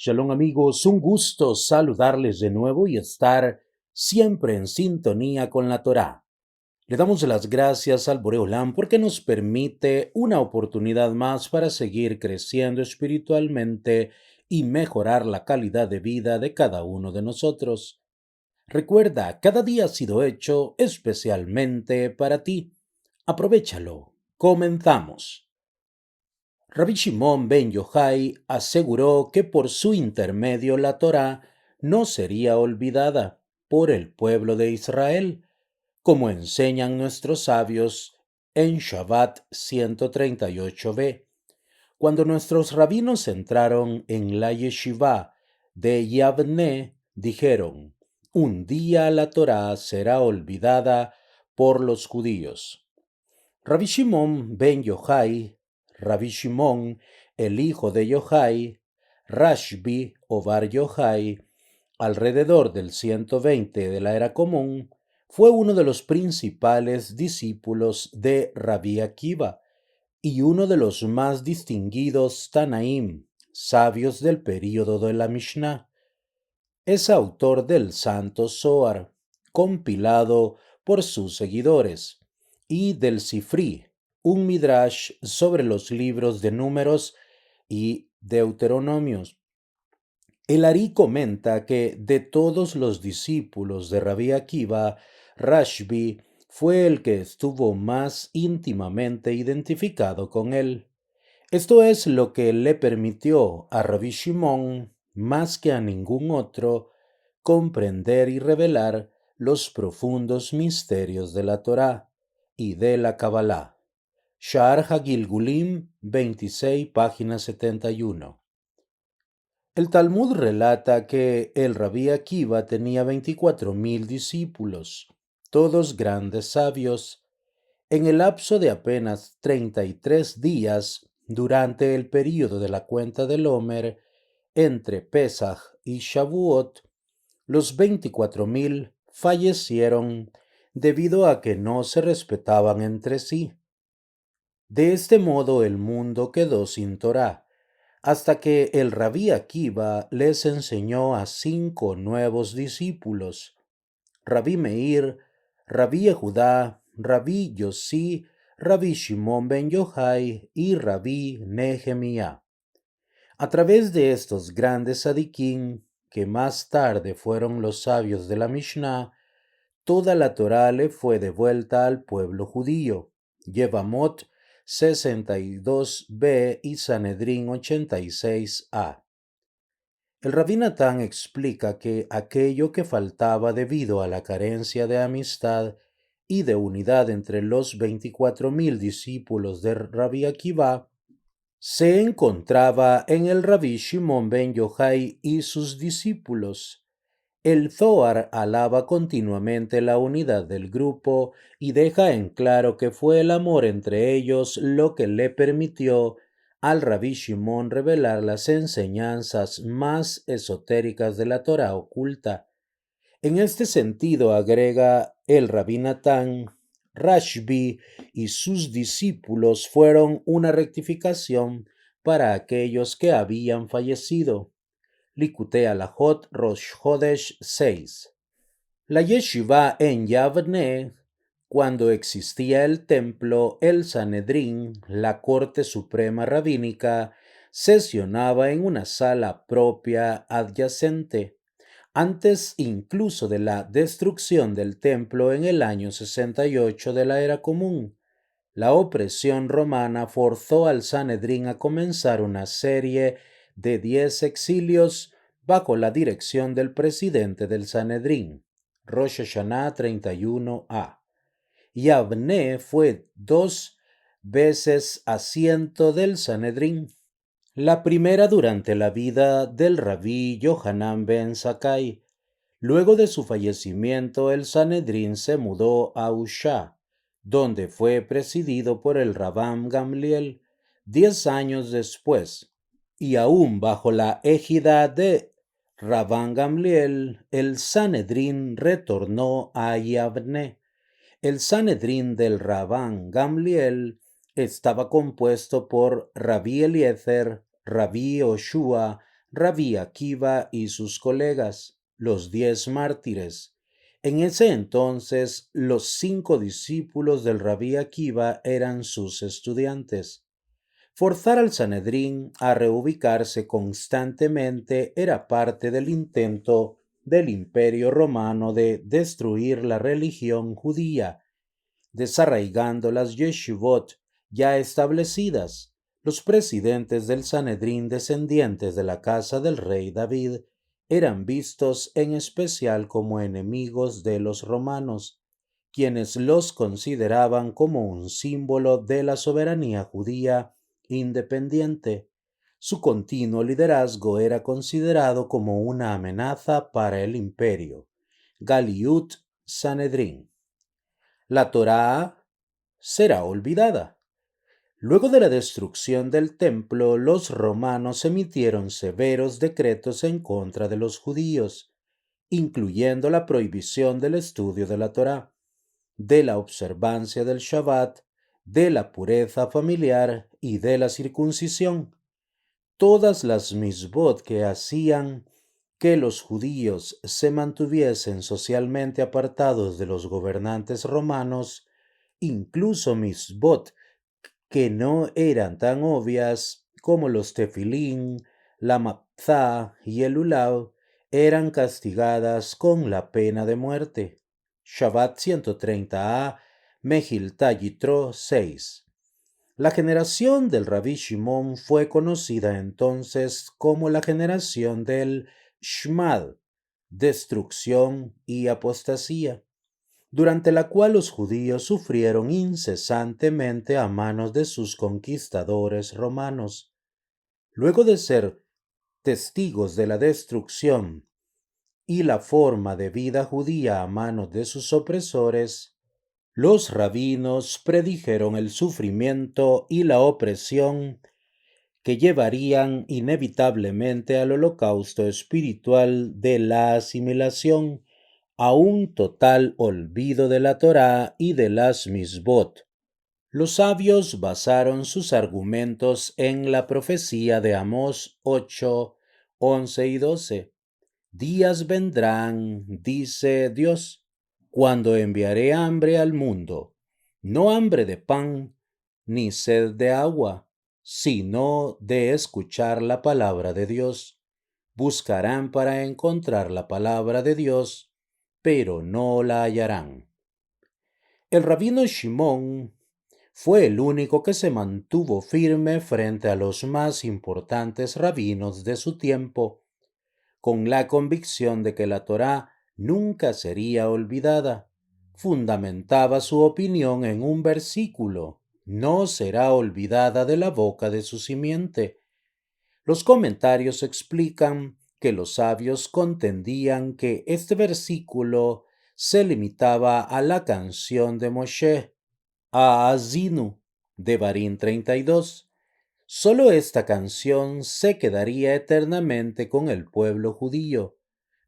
Shalom amigos, un gusto saludarles de nuevo y estar siempre en sintonía con la Torá. Le damos las gracias al Boré Olam porque nos permite una oportunidad más para seguir creciendo espiritualmente y mejorar la calidad de vida de cada uno de nosotros. Recuerda, cada día ha sido hecho especialmente para ti. Aprovéchalo. Comenzamos. Rabbi Shimon ben Yochai aseguró que por su intermedio la Torá no sería olvidada por el pueblo de Israel, como enseñan nuestros sabios en Shabbat 138b. Cuando nuestros rabinos entraron en la yeshiva de Yavne, dijeron: un día la Torá será olvidada por los judíos. Rabbi Shimon ben Yochai, Rabbi Shimon, el hijo de Yochai, Rashbi o Bar Yochai, alrededor del 120 de la era común, fue uno de los principales discípulos de Rabbi Akiva y uno de los más distinguidos Tanaim, sabios del período de la Mishnah. Es autor del Santo Zohar, compilado por sus seguidores, y del Sifri, un midrash sobre los libros de Números y Deuteronomios. El Ari comenta que de todos los discípulos de Rabbi Akiva, Rashbi fue el que estuvo más íntimamente identificado con él. Esto es lo que le permitió a Rabbi Shimon, más que a ningún otro, comprender y revelar los profundos misterios de la Torá y de la Kabbalah. Sha'ar HaGilgulim 26, página 71. El Talmud relata que el Rabí Akiva tenía 24,000 discípulos, todos grandes sabios. En el lapso de apenas 33 días, durante el período de la cuenta del Homer, entre Pesach y Shavuot, los 24,000 fallecieron debido a que no se respetaban entre sí. De este modo el mundo quedó sin Torá, hasta que el Rabí Akiva les enseñó a 5 nuevos discípulos: Rabí Meir, Rabí Yehudá, Rabí Yosí, Rabí Shimon ben Yochai y Rabí Nehemías. A través de estos grandes sadiquín, que más tarde fueron los sabios de la Mishnah, toda la Torá le fue devuelta al pueblo judío. Yevamot 62b y Sanedrín 86a. El Rabí Natán explica que aquello que faltaba debido a la carencia de amistad y de unidad entre los 24,000 discípulos de Rabí Akiva se encontraba en el Rabí Shimon ben Yochai y sus discípulos. El Zohar alaba continuamente la unidad del grupo y deja en claro que fue el amor entre ellos lo que le permitió al Rabí Shimon revelar las enseñanzas más esotéricas de la Torá oculta. En este sentido, agrega el Rabí Natán, Rashbi y sus discípulos fueron una rectificación para aquellos que habían fallecido. Likutei Halachot Rosh Chodesh 6. La yeshiva en Yavne, cuando existía el templo, el Sanedrín, la corte suprema rabínica, sesionaba en una sala propia adyacente. Antes incluso de la destrucción del templo en el año 68 de la era común, la opresión romana forzó al Sanedrín a comenzar una serie de 10 exilios bajo la dirección del presidente del Sanedrín, Rosh Hashanah 31a. Yavne fue 2 veces asiento del Sanedrín. La primera durante la vida del rabí Yohanan ben Zakkai. Luego de su fallecimiento, el Sanedrín se mudó a Ushá, donde fue presidido por el Rabban Gamliel 10 años después, y aún bajo la égida de Rabban Gamliel, el Sanedrín retornó a Yavne. El Sanedrín del Rabban Gamliel estaba compuesto por Rabí Eliezer, Rabí Yoshua, Rabí Akiva y sus colegas, los 10 mártires. En ese entonces, los 5 discípulos del Rabí Akiva eran sus estudiantes. Forzar al Sanedrín a reubicarse constantemente era parte del intento del Imperio Romano de destruir la religión judía, desarraigando las yeshivot ya establecidas. Los presidentes del Sanedrín descendientes de la casa del rey David eran vistos en especial como enemigos de los romanos, quienes los consideraban como un símbolo de la soberanía judía independiente. Su continuo liderazgo era considerado como una amenaza para el imperio. Galiut Sanedrín. La Torá será olvidada. Luego de la destrucción del templo, los romanos emitieron severos decretos en contra de los judíos, incluyendo la prohibición del estudio de la Torá, de la observancia del Shabbat, de la pureza familiar y de la circuncisión. Todas las misbot que hacían que los judíos se mantuviesen socialmente apartados de los gobernantes romanos, incluso misbot que no eran tan obvias como los tefilín, la matzá y el lulav, eran castigadas con la pena de muerte. Shabbat 130a, Mejiltá Yitro 6. La generación del Rabí Shimón fue conocida entonces como la generación del Shmad, destrucción y apostasía, durante la cual los judíos sufrieron incesantemente a manos de sus conquistadores romanos. Luego de ser testigos de la destrucción y la forma de vida judía a manos de sus opresores, los rabinos predijeron el sufrimiento y la opresión que llevarían inevitablemente al holocausto espiritual de la asimilación, a un total olvido de la Torá y de las misbot. Los sabios basaron sus argumentos en la profecía de Amós 8, 11 y 12. Días vendrán, dice Dios, cuando enviaré hambre al mundo, no hambre de pan, ni sed de agua, sino de escuchar la palabra de Dios. Buscarán para encontrar la palabra de Dios, pero no la hallarán. El rabino Shimón fue el único que se mantuvo firme frente a los más importantes rabinos de su tiempo, con la convicción de que la Torá nunca sería olvidada. Fundamentaba su opinión en un versículo: no será olvidada de la boca de su simiente. Los comentarios explican que los sabios contendían que este versículo se limitaba a la canción de Moshe, a Azinu, de Barín 32. Solo esta canción se quedaría eternamente con el pueblo judío,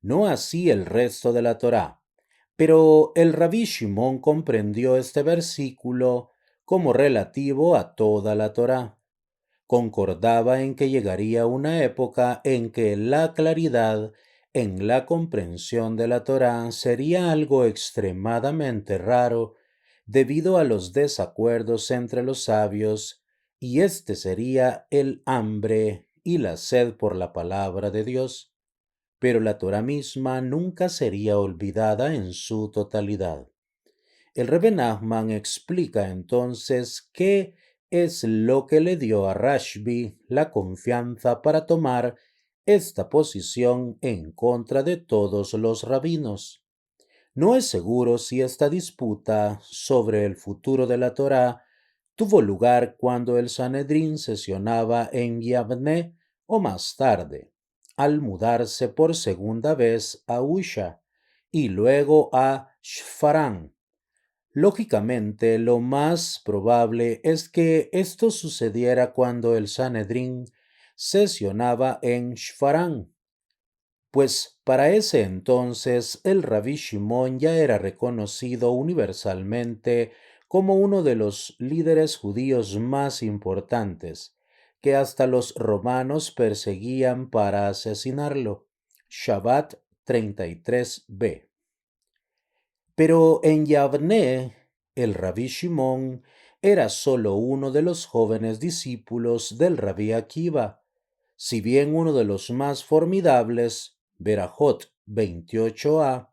no así el resto de la Torá. Pero el rabí Shimón comprendió este versículo como relativo a toda la Torá. Concordaba en que llegaría una época en que la claridad en la comprensión de la Torá sería algo extremadamente raro debido a los desacuerdos entre los sabios, y este sería el hambre y la sed por la palabra de Dios. Pero la Torá misma nunca sería olvidada en su totalidad. El Rebbe Nachman explica entonces qué es lo que le dio a Rashbi la confianza para tomar esta posición en contra de todos los rabinos. No es seguro si esta disputa sobre el futuro de la Torá tuvo lugar cuando el Sanedrín sesionaba en Yavne o más tarde, al mudarse por segunda vez a Usha y luego a Shfarán. Lógicamente, lo más probable es que esto sucediera cuando el Sanedrín sesionaba en Shfarán, pues para ese entonces el Rabí Shimón ya era reconocido universalmente como uno de los líderes judíos más importantes, que hasta los romanos perseguían para asesinarlo. Shabbat 33b. Pero en Yavne, el rabí Shimón era solo uno de los jóvenes discípulos del rabí Akiva, si bien uno de los más formidables, Berajot 28a.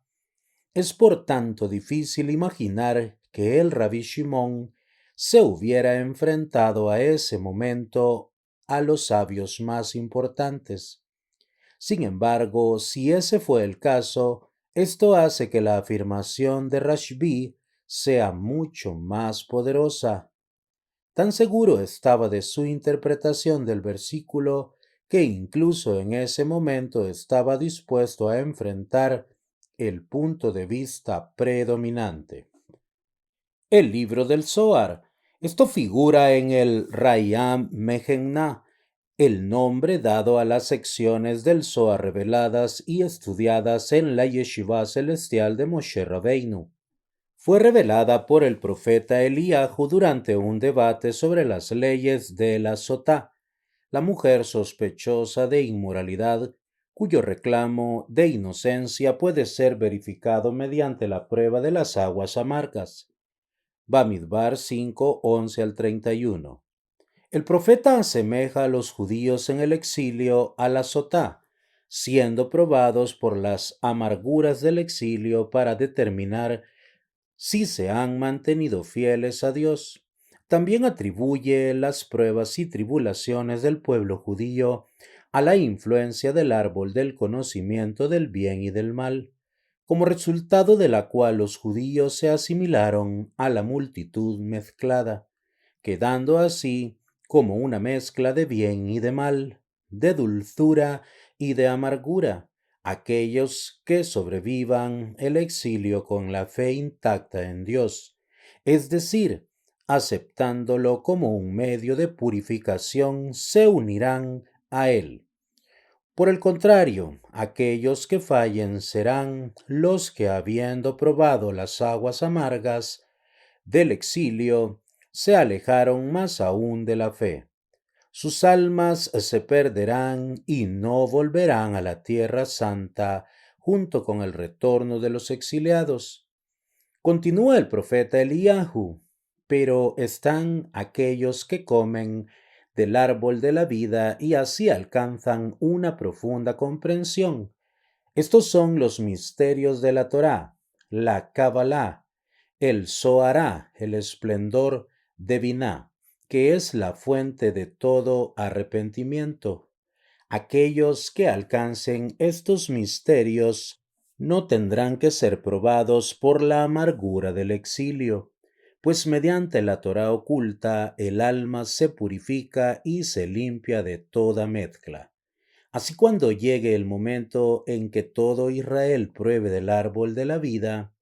Es por tanto difícil imaginar que el rabí Shimón se hubiera enfrentado a ese momento a los sabios más importantes. Sin embargo, si ese fue el caso, esto hace que la afirmación de Rashbi sea mucho más poderosa. Tan seguro estaba de su interpretación del versículo que incluso en ese momento estaba dispuesto a enfrentar el punto de vista predominante. El libro del Zohar. Esto figura en el Rayam Mehenna, el nombre dado a las secciones del Zohar reveladas y estudiadas en la Yeshiva celestial de Moshe Rabbeinu. Fue revelada por el profeta Eliyahu durante un debate sobre las leyes de la Sotá, la mujer sospechosa de inmoralidad, cuyo reclamo de inocencia puede ser verificado mediante la prueba de las aguas amargas. Bamidbar 5, 11 al 31. El profeta asemeja a los judíos en el exilio a la sotá, siendo probados por las amarguras del exilio para determinar si se han mantenido fieles a Dios. También atribuye las pruebas y tribulaciones del pueblo judío a la influencia del árbol del conocimiento del bien y del mal, como resultado de la cual los judíos se asimilaron a la multitud mezclada, quedando así como una mezcla de bien y de mal, de dulzura y de amargura, aquellos que sobrevivan el exilio con la fe intacta en Dios, es decir, aceptándolo como un medio de purificación, se unirán a Él. Por el contrario, aquellos que fallen serán los que, habiendo probado las aguas amargas del exilio, se alejaron más aún de la fe. Sus almas se perderán y no volverán a la tierra santa junto con el retorno de los exiliados. Continúa el profeta Eliyahu, pero están aquellos que comen del árbol de la vida y así alcanzan una profunda comprensión. Estos son los misterios de la Torá, la Kabbalah, el Zohará, el esplendor de Biná, que es la fuente de todo arrepentimiento. Aquellos que alcancen estos misterios no tendrán que ser probados por la amargura del exilio, pues mediante la Torá oculta el alma se purifica y se limpia de toda mezcla. Así cuando llegue el momento en que todo Israel pruebe del árbol de la vida,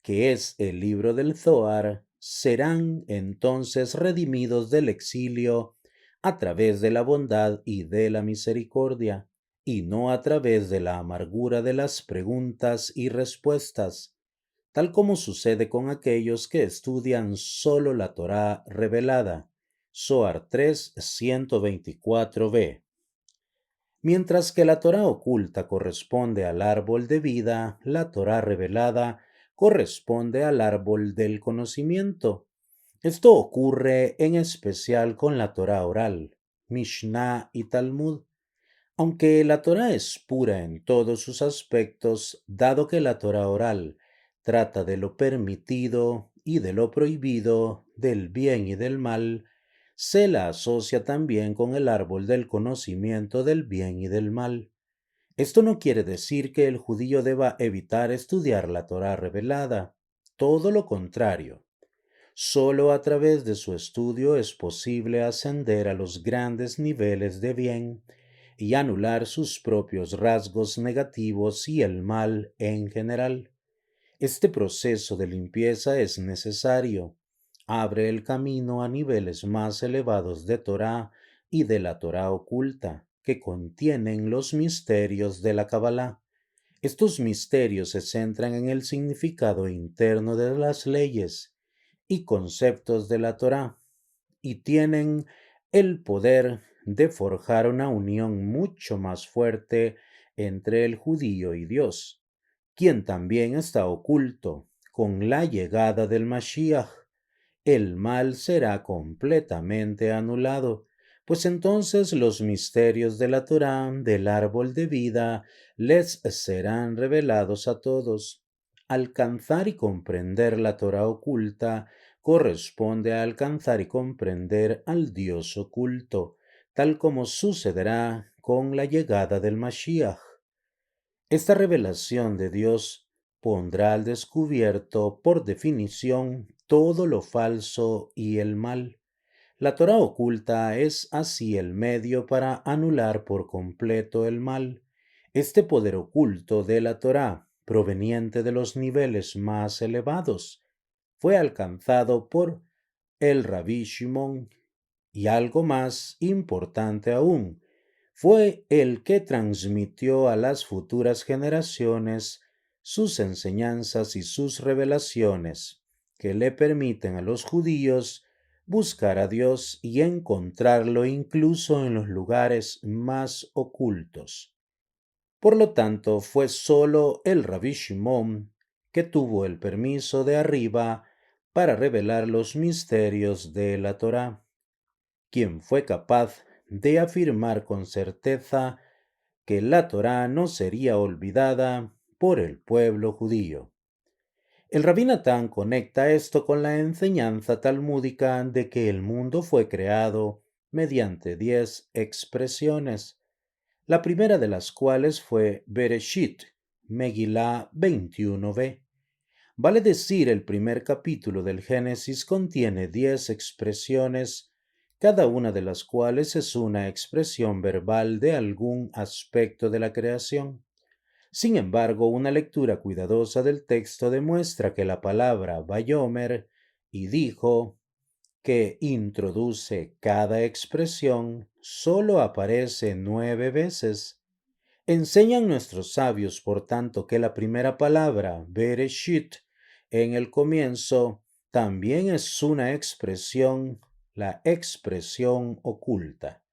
que es el libro del Zohar, serán entonces redimidos del exilio a través de la bondad y de la misericordia, y no a través de la amargura de las preguntas y respuestas, tal como sucede con aquellos que estudian solo la Torá revelada. Zohar 3, 124b. Mientras que la Torá oculta corresponde al árbol de vida, la Torá revelada corresponde al árbol del conocimiento. Esto ocurre en especial con la Torá oral, Mishnah y Talmud. Aunque la Torá es pura en todos sus aspectos, dado que la Torá oral trata de lo permitido y de lo prohibido, del bien y del mal, se la asocia también con el árbol del conocimiento del bien y del mal. Esto no quiere decir que el judío deba evitar estudiar la Torá revelada, todo lo contrario. Solo a través de su estudio es posible ascender a los grandes niveles de bien y anular sus propios rasgos negativos y el mal en general. Este proceso de limpieza es necesario. Abre el camino a niveles más elevados de Torá y de la Torá oculta, que contienen los misterios de la Kabbalah. Estos misterios se centran en el significado interno de las leyes y conceptos de la Torá y tienen el poder de forjar una unión mucho más fuerte entre el judío y Dios, quien también está oculto. Con la llegada del Mashiach, el mal será completamente anulado, pues entonces los misterios de la Torá, del árbol de vida, les serán revelados a todos. Alcanzar y comprender la Torá oculta corresponde a alcanzar y comprender al Dios oculto, tal como sucederá con la llegada del Mashiach. Esta revelación de Dios pondrá al descubierto, por definición, todo lo falso y el mal. La Torá oculta es así el medio para anular por completo el mal. Este poder oculto de la Torá, proveniente de los niveles más elevados, fue alcanzado por el Rabí Shimon, y algo más importante aún, fue el que transmitió a las futuras generaciones sus enseñanzas y sus revelaciones, que le permiten a los judíos buscar a Dios y encontrarlo incluso en los lugares más ocultos. Por lo tanto, fue sólo el Rabí Shimon que tuvo el permiso de arriba para revelar los misterios de la Torá, quien fue capaz de afirmar con certeza que la Torá no sería olvidada por el pueblo judío. El Rabí Natán conecta esto con la enseñanza talmúdica de que el mundo fue creado mediante 10 expresiones, la primera de las cuales fue Bereshit, Megilá 21b. Vale decir, el primer capítulo del Génesis contiene 10 expresiones, cada una de las cuales es una expresión verbal de algún aspecto de la creación. Sin embargo, una lectura cuidadosa del texto demuestra que la palabra Vayomer y dijo, que introduce cada expresión, solo aparece 9 veces. Enseñan nuestros sabios, por tanto, que la primera palabra, Bereshit, en el comienzo, también es una expresión, la expresión oculta,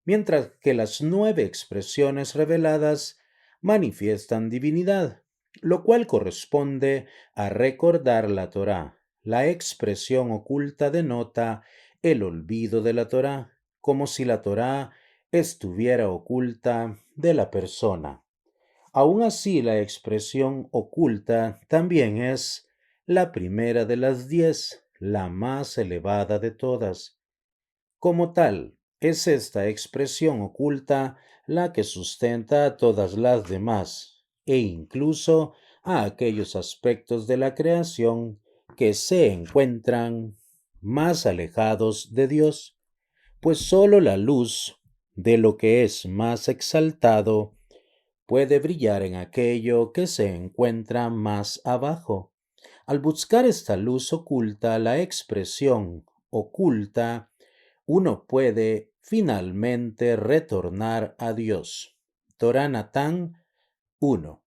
mientras que las 9 expresiones reveladas manifiestan divinidad, lo cual corresponde a recordar la Torá. La expresión oculta denota el olvido de la Torá, como si la Torá estuviera oculta de la persona. Aún así, la expresión oculta también es la primera de las 10, la más elevada de todas. Como tal, es esta expresión oculta la que sustenta a todas las demás, e incluso a aquellos aspectos de la creación que se encuentran más alejados de Dios, pues sólo la luz de lo que es más exaltado puede brillar en aquello que se encuentra más abajo. Al buscar esta luz oculta, la expresión oculta, uno puede finalmente retornar a Dios. Torá Natán 1.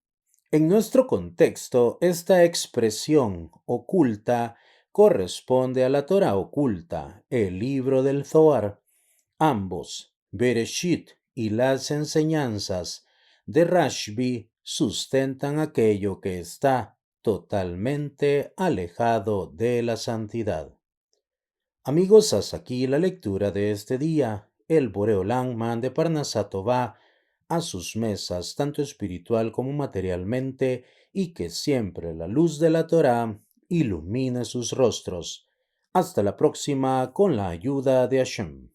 En nuestro contexto, esta expresión oculta corresponde a la Torá oculta, el libro del Zohar. Ambos, Bereshit y las enseñanzas de Rashbi, sustentan aquello que está totalmente alejado de la santidad. Amigos, hasta aquí la lectura de este día. El Boreolán mande Parnasá Tová a sus mesas, tanto espiritual como materialmente, y que siempre la luz de la Torá ilumine sus rostros. Hasta la próxima con la ayuda de Hashem.